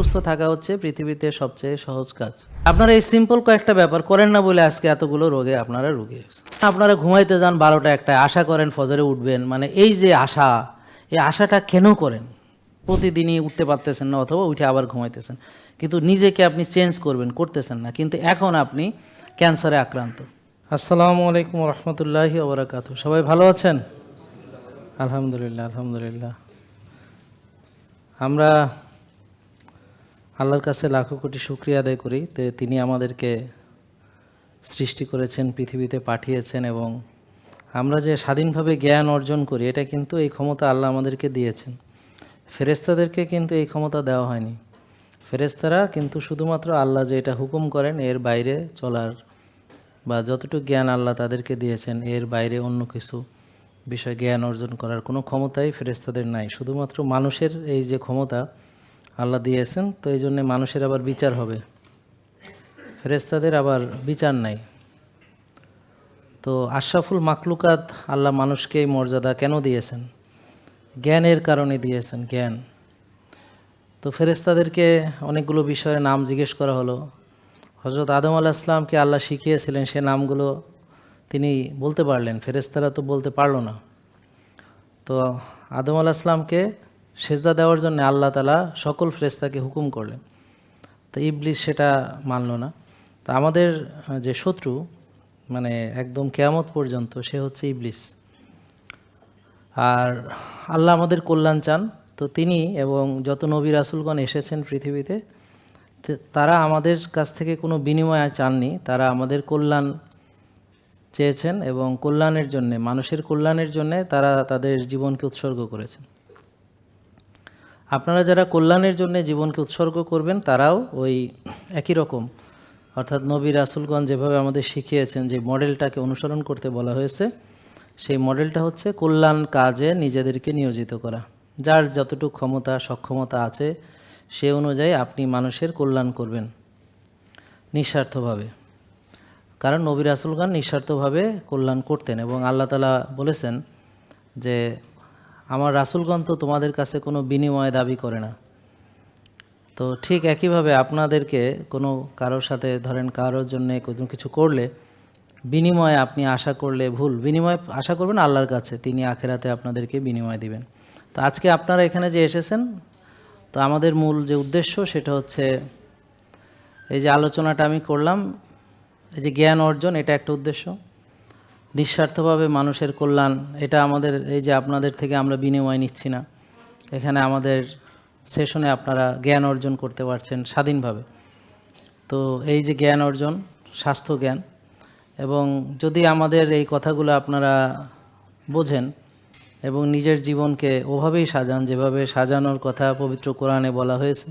সুস্থ থাকা হচ্ছে পৃথিবীতে সবচেয়ে সহজ কাজ। আপনারা এই সিম্পল কয়েকটা ব্যাপার করেন না বলে আজকে এতগুলো রোগে আপনারা রোগী। আপনারা ঘুমাইতে যান 12টা 1টায়, আশা করেন ফজরে উঠবেন, মানে এই যে আশা, এই আশাটা কেন করেন? প্রতিদিনই উঠতে পারতেছেন না অথবা উঠে আবার ঘুমাইতেছেন, কিন্তু নিজেকে আপনি চেঞ্জ করতেছেন না, কিন্তু এখন আপনি ক্যান্সারে আক্রান্ত। আসসালামু আলাইকুম রহমতুল্লাহি ওয়া বারাকাতুহু। সবাই ভালো আছেন? আলহামদুলিল্লাহ, আলহামদুলিল্লাহ। আমরা আল্লাহর কাছে লাখো কোটি শুকরিয়া আদায় করি যে তিনি আমাদেরকে সৃষ্টি করেছেন, পৃথিবীতে পাঠিয়েছেন, এবং আমরা যে স্বাধীনভাবে জ্ঞান অর্জন করি এটা কিন্তু এই ক্ষমতা আল্লাহ আমাদেরকে দিয়েছেন। ফেরেশতাদেরকে কিন্তু এই ক্ষমতা দেওয়া হয়নি। ফেরেশতারা কিন্তু শুধুমাত্র আল্লাহ যে এটা হুকুম করেন এর বাইরে চলার, বা যতটুকু জ্ঞান আল্লাহ তাদেরকে দিয়েছেন এর বাইরে অন্য কিছু বিষয় জ্ঞান অর্জন করার কোনো ক্ষমতাই ফেরেশতাদের নাই। শুধুমাত্র মানুষের এই যে ক্ষমতা আল্লাহ দিয়েছেন, তো এই জন্যে মানুষের আবার বিচার হবে, ফেরেশতাদের আবার বিচার নাই। তো আশরাফুল মাকলুকাত আল্লাহ মানুষকে এই মর্যাদা কেন দিয়েছেন? জ্ঞানের কারণে দিয়েছেন, জ্ঞান। তো ফেরেশতাদেরকে অনেকগুলো বিষয়ের নাম জিজ্ঞেস করা হলো। হযরত আদম আলাইহিস সালামকে আল্লাহ শিখিয়েছিলেন, সে নামগুলো তিনি বলতে পারলেন, ফেরেশতারা তো বলতে পারল না। তো আদম আলাইহিস সালামকে সেজদা দেওয়ার জন্য আল্লাহ তাআলা সকল ফেরেশতাকে হুকুম করলেন, তো ইবলিস সেটা মানল না। তো আমাদের যে শত্রু, মানে একদম কিয়ামত পর্যন্ত, সে হচ্ছে ইবলিস। আর আল্লাহ আমাদের কল্যাণ চান, তো তিনি এবং যত নবী রাসূলগণ এসেছেন পৃথিবীতে, তারা আমাদের কাছ থেকে কোনো বিনিময় চাননি, তারা আমাদের কল্যাণ চেয়েছেন এবং কল্যাণের জন্যে, মানুষের কল্যাণের জন্যে তারা তাদের জীবনকে উৎসর্গ করেছেন। আপনারা যারা কল্যাণের জন্য জীবনকে উৎসর্গ করবেন তারাও ওই একই রকম, অর্থাৎ নবী রাসূলগণ যেভাবে আমাদের শিখিয়েছেন, যে মডেলটাকে অনুসরণ করতে বলা হয়েছে, সেই মডেলটা হচ্ছে কল্যাণ কাজে নিজেদেরকে নিয়োজিত করা। যার যতটুকু ক্ষমতা সক্ষমতা আছে সে অনুযায়ী আপনি মানুষের কল্যাণ করবেন নিঃস্বার্থভাবে, কারণ নবী রাসূলগণ নিঃস্বার্থভাবে কল্যাণ করতেন। এবং আল্লাহ তাআলা বলেছেন যে আমার রাসূলগণ তো তোমাদের কাছে কোনো বিনিময় দাবি করে না। তো ঠিক একইভাবে আপনাদেরকে কোনো কারোর সাথে, ধরেন কারোর জন্যে কোনো কিছু করলে বিনিময় আপনি আশা করলে ভুল। বিনিময় আশা করবেন আল্লাহর কাছে, তিনি আখেরাতে আপনাদেরকে বিনিময় দিবেন। তো আজকে আপনারা এখানে যে এসেছেন, তো আমাদের মূল যে উদ্দেশ্য সেটা হচ্ছে এই যে আলোচনাটা আমি করলাম, এই যে জ্ঞান অর্জন, এটা একটা উদ্দেশ্য। নিঃস্বার্থভাবে মানুষের কল্যাণ, এটা আমাদের, এই যে আপনাদের থেকে আমরা বিনিময় নিচ্ছি না, এখানে আমাদের সেশনে আপনারা জ্ঞান অর্জন করতে পারছেন স্বাধীনভাবে। তো এই যে জ্ঞান অর্জন, স্বাস্থ্য জ্ঞান, এবং যদি আমাদের এই কথাগুলো আপনারা বোঝেন এবং নিজের জীবনকে ওভাবেই সাজান যেভাবে সাজানোর কথা পবিত্র কোরআনে বলা হয়েছে,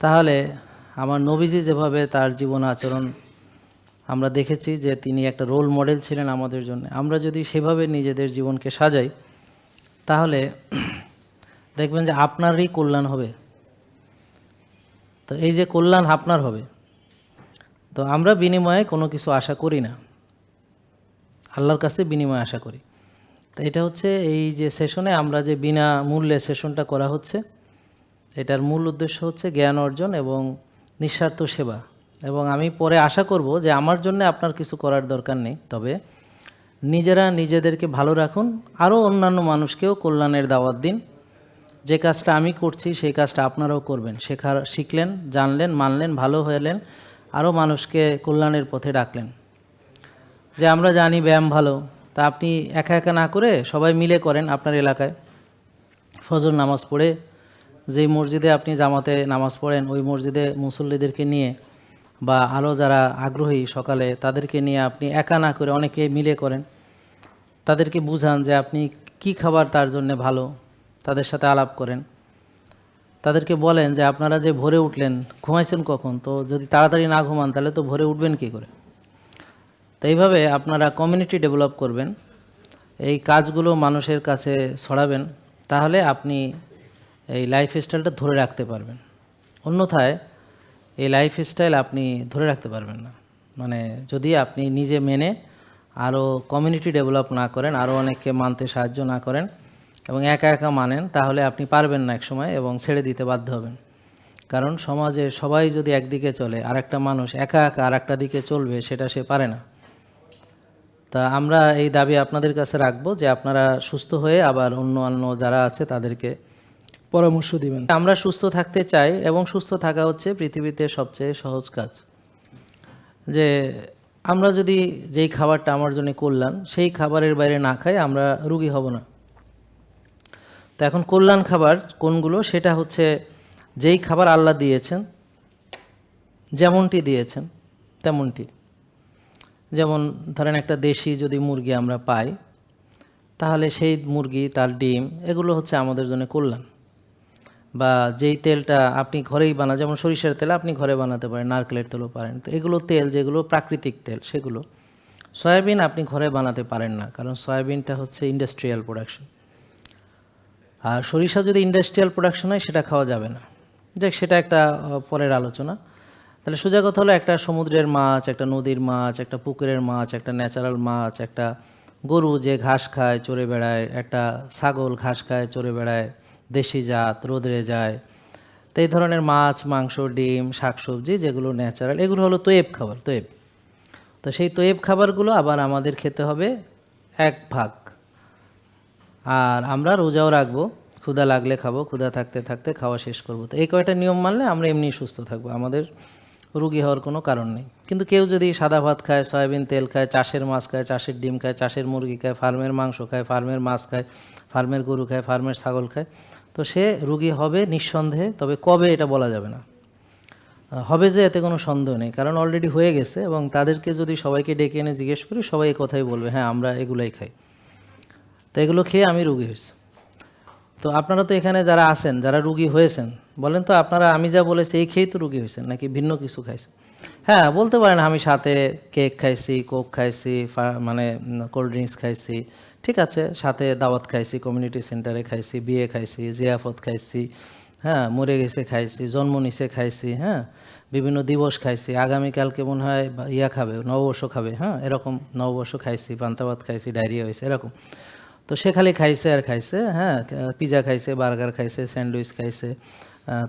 তাহলে আমার নবীজি যেভাবে তার জীবন আচরণ আমরা দেখেছি যে তিনি একটা রোল মডেল ছিলেন আমাদের জন্য, আমরা যদি সেভাবে নিজেদের জীবনকে সাজাই তাহলে দেখবেন যে আপনারই কল্যাণ হবে। তো এই যে কল্যাণ আপনার হবে, তো আমরা বিনিময়ে কোনো কিছু আশা করি না, আল্লাহর কাছে বিনিময় আশা করি। তো এটা হচ্ছে এই যে সেশনে আমরা যে বিনা মূল্যে সেশনটা করা হচ্ছে, এটার মূল উদ্দেশ্য হচ্ছে জ্ঞান অর্জন এবং নিঃস্বার্থ সেবা। এবং আমি পরে আশা করব যে আমার জন্য আপনার কিছু করার দরকার নেই, তবে নিজেরা নিজেদেরকে ভালো রাখুন, আরও অন্যান্য মানুষকেও কল্যাণের দাওয়াত দিন। যে কাজটা আমি করছি সেই কাজটা আপনারাও করবেন। শিখলেন, জানলেন, মানলেন, ভালো হলেন, আরও মানুষকে কল্যাণের পথে ডাকলেন। যে আমরা জানি ব্যায়াম ভালো, তা আপনি একা একা না করে সবাই মিলে করেন। আপনার এলাকায় ফজর নামাজ পড়ে, যেই মসজিদে আপনি জামাতে নামাজ পড়েন ওই মসজিদে মুসল্লিদেরকে নিয়ে, বা আরও যারা আগ্রহী সকালে তাদেরকে নিয়ে আপনি একা না করে অনেকে মিলে করেন। তাদেরকে বুঝান যে আপনি কি খাবার তার জন্য ভালো, তাদের সাথে আলাপ করেন। তাদেরকে বলেন যে আপনারা যে ভোরে উঠলেন, ঘুমাইছেন কখন? তো যদি তাড়াতাড়ি না ঘুমান তাহলে তো ভোরে উঠবেন কী করে? তো এইভাবে আপনারা কমিউনিটি ডেভেলপ করবেন, এই কাজগুলো মানুষের কাছে ছড়াবেন, তাহলে আপনি এই লাইফস্টাইলটা ধরে রাখতে পারবেন। অন্যথায় এই লাইফস্টাইল আপনি ধরে রাখতে পারবেন না, মানে যদি আপনি নিজে মেনে আরও কমিউনিটি ডেভেলপ না করেন, আরও অনেককে মানতে সাহায্য না করেন এবং একা একা মানেন, তাহলে আপনি পারবেন না এক সময় এবং ছেড়ে দিতে বাধ্য হবেন। কারণ সমাজে সবাই যদি একদিকে চলে আর একটা মানুষ একা একা আর একটা দিকে চলবে সেটা সে পারে না। তা আমরা এই দাবি আপনাদের কাছে রাখবো যে আপনারা সুস্থ হয়ে আবার অন্য যারা আছে তাদেরকে পরামর্শ দিবেন। আমরা সুস্থ থাকতে চাই এবং সুস্থ থাকা হচ্ছে পৃথিবীতে সবচেয়ে সহজ কাজ। যে আমরা যদি যেই খাবারটা আমার জন্য কল্যাণ সেই খাবারের বাইরে না খাই আমরা রোগী হব না। তো এখন কল্যাণ খাবার কোনগুলো, সেটা হচ্ছে যেই খাবার আল্লাহ দিয়েছেন, যেমনটি দিয়েছেন তেমনটি। যেমন ধরেন একটা দেশি যদি মুরগি আমরা পাই, তাহলে সেই মুরগি, তার ডিম, এগুলো হচ্ছে আমাদের জন্য কল্যাণ। বা যেই তেলটা আপনি ঘরেই বানান, যেমন সরিষার তেল আপনি ঘরে বানাতে পারেন, নারকেলের তেলও পারেন। তো এগুলো তেল যেগুলো প্রাকৃতিক তেল সেগুলো। সয়াবিন আপনি ঘরে বানাতে পারেন না, কারণ সয়াবিনটা হচ্ছে ইন্ডাস্ট্রিয়াল প্রোডাকশন। আর সরিষা যদি ইন্ডাস্ট্রিয়াল প্রোডাকশন হয় সেটা খাওয়া যাবে না। দেখ, সেটা একটা পরের আলোচনা। তাহলে সোজা কথা হলো, একটা সমুদ্রের মাছ, একটা নদীর মাছ, একটা পুকুরের মাছ, একটা ন্যাচারাল মাছ, একটা গরু যে ঘাস খায় চড়ে বেড়ায়, একটা ছাগল ঘাস খায় চড়ে বেড়ায়, দেশি জাত, রোদরে যায়। তো এই ধরনের মাছ, মাংস, ডিম, শাকসবজি যেগুলো ন্যাচারাল, এগুলো হলো তৈব খাবার, তৈব। তো সেই তৈব খাবারগুলো আবার আমাদের খেতে হবে 1 ভাগ। আর আমরা রোজাও রাখবো, ক্ষুধা লাগলে খাবো, ক্ষুধা থাকতে থাকতে খাওয়া শেষ করবো। তো এই কয়টা নিয়ম মানলে আমরা এমনি সুস্থ থাকবো, আমাদের রোগী হওয়ার কোনো কারণ নেই। কিন্তু কেউ যদি সাদা ভাত খায়, সয়াবিন তেল খায়, চাষের মাছ খায়, চাষের ডিম খায়, চাষের মুরগি খায়, ফার্মের মাংস খায়, ফার্মের মাছ খায়, ফার্মের গরু খায়, ফার্মের ছাগল খায়, তো সে রোগী হবে নিঃসন্দেহে। তবে কবে এটা বলা যাবে না, হবে যে এতে কোনো সন্দেহ নেই, কারণ অলরেডি হয়ে গেছে। এবং তাদেরকে যদি সবাইকে ডেকে এনে জিজ্ঞেস করি, সবাই এই কথাই বলবে, হ্যাঁ আমরা এগুলাই খাই, তো এগুলো খেয়ে আমি রোগী হয়েছি। তো আপনারা তো এখানে যারা আছেন, যারা রোগী হয়েছেন, বলেন তো আপনারা আমি যা বলেছি এই খেয়েই তো রোগী হয়েছেন, নাকি ভিন্ন কিছু খাইছেন? হ্যাঁ, বলতে পারেন আমি সাথে কেক খাইছি, কোক খাইছি, মানে কোল্ড ড্রিঙ্কস খাইছি, ঠিক আছে, সাথে দাওয়াত খাইছি, কমিউনিটি সেন্টারে খাইছি, বিয়ে খাইছি, জিয়াফত খাইছি, হ্যাঁ, মরে গেছে খাইছি, জন্ম নিছে খাইছি, হ্যাঁ, বিভিন্ন দিবস খাইছি, আগামীকালকে মনে হয় ইয়া খাবে, নববর্ষ খাবে, হ্যাঁ, এরকম নববর্ষ খাইছি, পান্তাভাত খাইছি, ডায়রিয়া হয়েছে, এরকম। তো সে খালি খাইছে আর খাইছে, হ্যাঁ, পিজা খাইছে, বার্গার খাইছে, স্যান্ডউইচ খাইছে,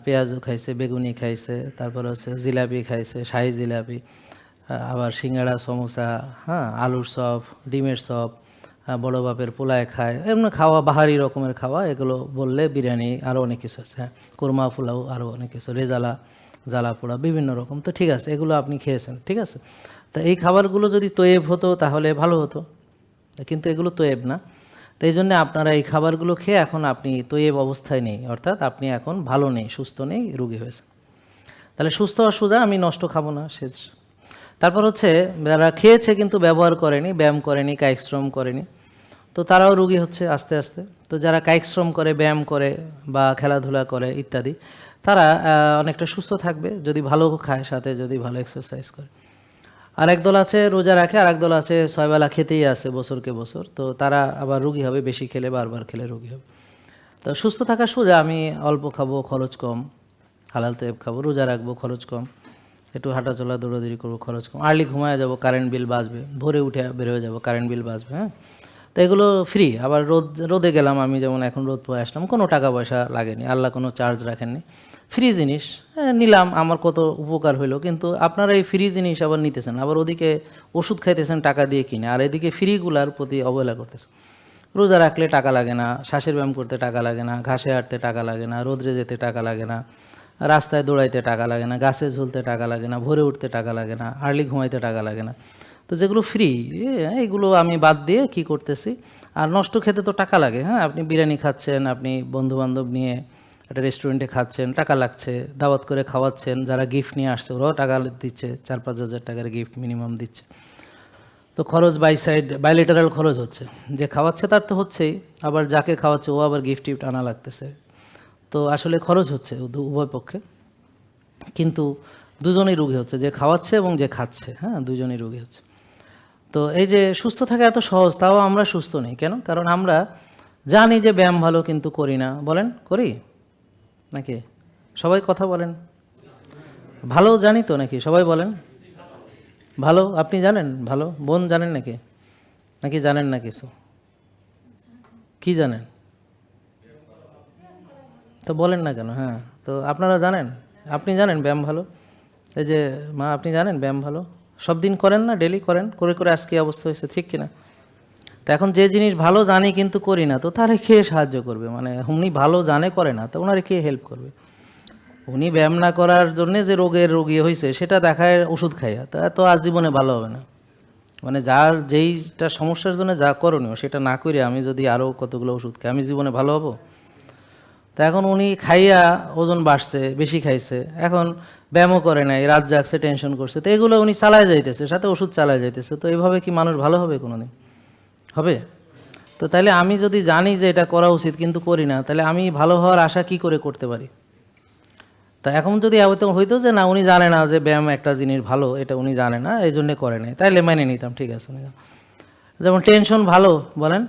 পেঁয়াজু খাইছে, বেগুনি খাইছে, তারপরে হচ্ছে জিলাপি খাইছে, শাহি জিলাপি, আবার সিঙ্গাড়া, সমোসা, হ্যাঁ, আলুর চপ, ডিমের চপ, বড় বাপের পোলায় খায়, এমন খাওয়া বাহারি রকমের খাওয়া। এগুলো বললে বিরিয়ানি, আরও অনেক কিছু আছে, হ্যাঁ, কোরমা পোলাও, আরও অনেক কিছু, রেজালা, জ্বালা পোড়া, বিভিন্ন রকম। তো ঠিক আছে, এগুলো আপনি খেয়েছেন, ঠিক আছে। তো এই খাবারগুলো যদি তৈব হতো তাহলে ভালো হতো, কিন্তু এগুলো তৈব না। তো এই জন্যে আপনারা এই খাবারগুলো খেয়ে এখন আপনি তৈব অবস্থায় নেই, অর্থাৎ আপনি এখন ভালো নেই, সুস্থ নেই, রোগী হয়েছে। তাহলে সুস্থ হওয়া সোজা, আমি নষ্ট খাবো না, শেষ। তারপর হচ্ছে যারা খেয়েছে কিন্তু ব্যবহার করেনি, ব্যায়াম করেনি, কায়িক শ্রম করেনি, তো তারাও রোগী হচ্ছে আস্তে আস্তে। তো যারা কায়িক শ্রম করে, ব্যায়াম করে বা খেলাধুলা করে ইত্যাদি, তারা অনেকটা সুস্থ থাকবে যদি ভালো খায়, সাথে যদি ভালো এক্সারসাইজ করে। আর একদল আছে রোজা রাখে, আর একদল আছে 6 বেলা খেতেই আছে বছরকে বছর, তো তারা আবার রোগী হবে, বেশি খেলে, বারবার খেলে রোগী হবে। তো সুস্থ থাকা সোজা, আমি অল্প খাবো, খরচ কম, হালাল তেব খাবো, রোজা রাখবো, খরচ কম, একটু হাঁটাচলা দৌড়াদৌড়ি করবো, খরচ কম, আর্লি ঘুমায় যাবো, কারেন্ট বিল বাঁচবে, ভোরে উঠে বের হয়ে যাবো, কারেন্ট বিল বাঁচবে, হ্যাঁ। তো এগুলো ফ্রি। আবার রোদে গেলাম, আমি যেমন এখন রোদ পয়ে আসলাম, কোনো টাকা পয়সা লাগেনি, আল্লাহ কোনো চার্জ রাখেননি, ফ্রি জিনিস, হ্যাঁ, নিলাম, আমার কত উপকার হইলো। কিন্তু আপনারা এই ফ্রি জিনিস আবার নিতেছেন, আবার ওদিকে ওষুধ খাইতেছেন টাকা দিয়ে কিনে, আর এদিকে ফ্রিগুলার প্রতি অবহেলা করতেছেন। রোজা রাখলে টাকা লাগে না, শ্বাসের ব্যায়াম করতে টাকা লাগে না, ঘাসে হাঁটতে টাকা লাগে না, রোদ্রে যেতে টাকা লাগে না, রাস্তায় দৌড়াইতে টাকা লাগে না, গাছে ঝুলতে টাকা লাগে না, ভোরে উঠতে টাকা লাগে না, আর্লি ঘুমাইতে টাকা লাগে না। তো যেগুলো ফ্রি, এইগুলো আমি বাদ দিয়ে কি করতেছি, আর নষ্ট খেতে তো টাকা লাগে, হ্যাঁ। আপনি বিরিয়ানি খাচ্ছেন, আপনি বন্ধুবান্ধব নিয়ে একটা রেস্টুরেন্টে খাচ্ছেন, টাকা লাগছে, দাওয়াত করে খাওয়াচ্ছেন, যারা গিফট নিয়ে আসছে ওরাও টাকা দিচ্ছে, 4-5 হাজার টাকার গিফট মিনিমাম দিচ্ছে। তো খরচ বাই সাইড, বাইলেটারাল খরচ হচ্ছে, যে খাওয়াচ্ছে তার তো হচ্ছেই, আবার যাকে খাওয়াচ্ছে ও আবার গিফট টিফট আনা লাগতেছে। তো আসলে খরচ হচ্ছে উভয় পক্ষে, কিন্তু দুজনেই রোগী হচ্ছে, যে খাওয়াচ্ছে এবং যে খাচ্ছে, হ্যাঁ, দুজনেই রোগী হচ্ছে। তো এই যে সুস্থ থাকা এত সহজ, তাও আমরা সুস্থ নেই কেন? কারণ আমরা জানি যে ব্যায়াম ভালো, কিন্তু করি না। বলেন, করি নাকি? সবাই কথা বলেন। ভালো জানি তো নাকি? সবাই বলেন ভালো। আপনি জানেন ভালো? বোন জানেন নাকি? নাকি জানেন না কিছু? কি জানেন? তো বলেন না কেন? হ্যাঁ, তো আপনারা জানেন? আপনি জানেন ব্যায়াম ভালো? এই যে মা, আপনি জানেন ব্যায়াম ভালো? সব দিন করেন না? ডেলি করেন, করে করে আজকে এই অবস্থা হয়েছে, ঠিক কিনা? তো এখন যে জিনিস ভালো জানি কিন্তু করি না, তো তারে কে সাহায্য করবে? মানে উনি ভালো জানে করে না, তো ওনারে কে হেল্প করবে? উনি ব্যায়াম না করার জন্যে যে রোগী হয়েছে সেটা দেখায় ওষুধ খাইয়া, তা তো আজীবনে ভালো হবে না। মানে যার যেইটা সমস্যার জন্য যা করণীয় সেটা না করে আমি যদি আরও কতগুলো ওষুধ খাই, আমি জীবনে ভালো হব? তা এখন উনি খাইয়া ওজন বাড়ছে, বেশি খাইছে, এখন ব্যায়ামও করে নাই, রাত জাগছে, টেনশন করছে, তো এগুলো উনি চালায় যাইতেছে, সাথে ওষুধ চালায় যাইতেছে। তো এইভাবে কি মানুষ ভালো হবে কোনোদিন? হবে? তো তাহলে আমি যদি জানি যে এটা করা উচিত কিন্তু করি না, তাহলে আমি ভালো হওয়ার আশা কি করে করতে পারি? তা এখন যদি হইতো যে না, উনি জানে না যে ব্যায়াম একটা জিনিস ভালো, এটা উনি জানে না, এই জন্যে করে নাই, তাইলে মেনে নিতাম, ঠিক আছে। যেমন টেনশন ভালো বলেন,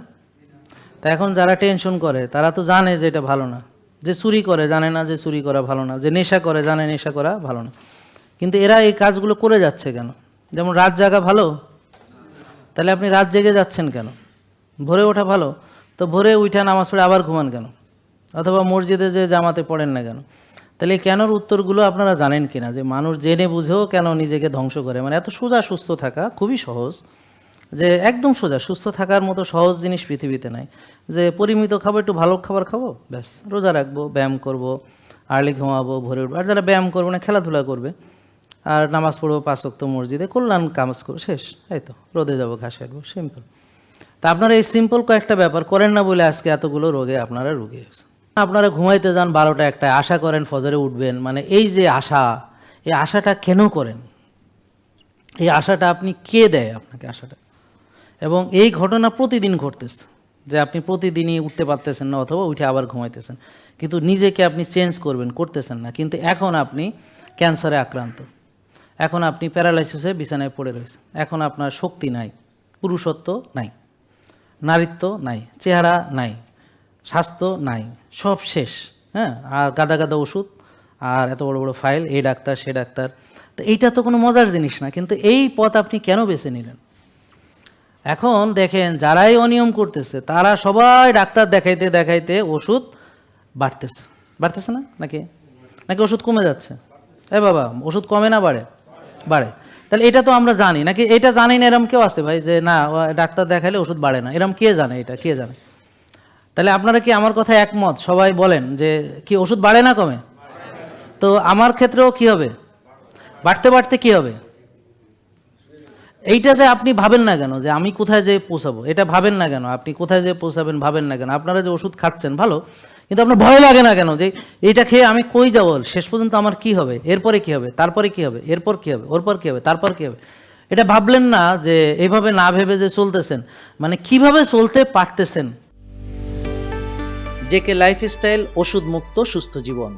তা এখন যারা টেনশন করে তারা তো জানে যে এটা ভালো না। যে চুরি করে জানে না যে চুরি করা ভালো না, যে নেশা করে জানে নেশা করা ভালো না, কিন্তু এরা এই কাজগুলো করে যাচ্ছে কেন? যেমন রাত জাগা ভালো, তাহলে আপনি রাত জেগে যাচ্ছেন কেন? ভোরে ওঠা ভালো, তো ভোরে উঠে নামাজ পড়ে আবার ঘুমান কেন? অথবা মসজিদে যে জামাতে পড়েন না কেন? তাহলে এই কেনর উত্তরগুলো আপনারা জানেন কিনা, যে মানুষ জেনে বুঝেও কেন নিজেকে ধ্বংস করে? মানে এত সোজা সুস্থ থাকা খুবই সহজ, যে একদম সোজা, সুস্থ থাকার মতো সহজ জিনিস পৃথিবীতে নাই। যে পরিমিত খাবো, একটু ভালো খাবার খাবো, ব্যাস, রোজা রাখবো, ব্যায়াম করব, আর্লি ঘুমাবো, ভোরে উঠবো। আর যারা ব্যায়াম করবে না, খেলাধুলা করবে, আর নামাজ পড়বো 5 ওয়াক্ত মসজিদে, কল্যাণ কাজ করবো, শেষ। এই তো, রোদে যাবো, ঘাসে হাঁটবো, সিম্পল। তা আপনারা এই সিম্পল কয়েকটা ব্যাপার করেন না বলে আজকে এতগুলো রোগে আপনারা রোগী হয়েছে। আপনারা ঘুমাইতে যান 12টা 1টায়, আশা করেন ফজরে উঠবেন, মানে এই যে আশা, এই আশাটা কেন করেন? এই আশাটা আপনি কে দেয় আপনাকে আশাটা? এবং এই ঘটনা প্রতিদিন ঘটতেছে, যে আপনি প্রতিদিনই উঠতে পারতেছেন না, অথবা উঠে আবার ঘুমাইতেছেন, কিন্তু নিজেকে আপনি চেঞ্জ করবেন, করতেছেন না। কিন্তু এখন আপনি ক্যান্সারে আক্রান্ত, এখন আপনি প্যারালাইসিসে বিছানায় পড়ে রয়েছেন, এখন আপনার শক্তি নাই, পুরুষত্ব নাই, নারীত্ব নাই, চেহারা নাই, স্বাস্থ্য নাই, সব শেষ। হ্যাঁ, আর গাদা গাদা ওষুধ, আর এত বড় বড় ফাইল, এই ডাক্তার সে ডাক্তার। তো এইটা তো কোনো মজার জিনিস না, কিন্তু এই পথ আপনি কেন বেছে নিলেন? এখন দেখেন, যারাই অনিয়ম করতেছে তারা সবাই ডাক্তার দেখাইতে দেখাইতে ওষুধ বাড়তেছে, বাড়তেছে না নাকি? নাকি ওষুধ কমে যাচ্ছে? এ বাবা, ওষুধ কমে না বাড়ে? বাড়ে। তাহলে এটা তো আমরা জানি নাকি? এটা জানি না এরম কেউ আছে ভাই, যে না ডাক্তার দেখাইলে ওষুধ বাড়ে না, এরম কে জানে? এটা কে জানে? তাহলে আপনারা কি আমার কথা একমত? সবাই বলেন যে কি ওষুধ বাড়ে না কমে? তো আমার ক্ষেত্রেও কি হবে? বাড়তে বাড়তে কি হবে? এইটা যে আপনি ভাবেন না কেন যে আমি কোথায় যেয়ে পৌঁছাবো? এটা ভাবেন না কেন? আপনি কোথায় যেয়ে পৌঁছাবেন ভাবেন না কেন? আপনারা যে ওষুধ খাচ্ছেন ভালো, কিন্তু আপনার ভয় লাগে না কেন যে এইটা খেয়ে আমি কই যাবো, শেষ পর্যন্ত আমার কি হবে, এরপরে কি হবে, তারপরে কি হবে, এরপর কি হবে, ওরপর কি হবে, তারপর কি হবে? এটা ভাবলেন না যে এইভাবে না ভেবে যে চলতেছেন, মানে কিভাবে চলতে পারতেছেন? জেকে লাইফস্টাইল, ওষুধ মুক্ত সুস্থ জীবন।